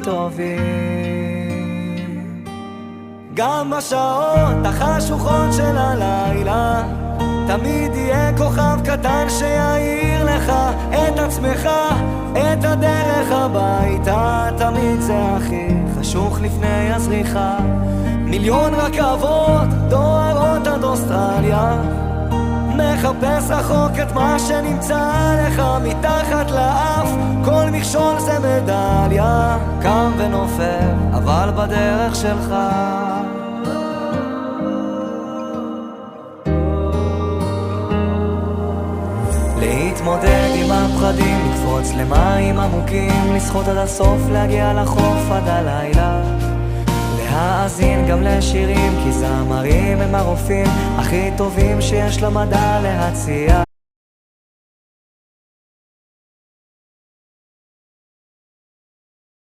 טובים. גם בשעות החשוכות של הלילה תמיד יהיה כוכב קטן שיעיר לך את עצמך, את הדרך הביתה. תמיד זה הכי חשוך לפני הזריחה. מיליון רכבות דוהרות עד אוסטרליה, מחפש רחוק את מה שנמצא לך מתחת לאף. כל מכשול זה מדליה, קם ונופל אבל בדרך שלך. להתמודד עם הפחדים, לקפוץ למים עמוקים, לשחות עד הסוף, להגיע לחוף עד הלילה, להאזין גם לשירים, כי זמרים הם הרופאים הכי טובים שיש למדע להציע.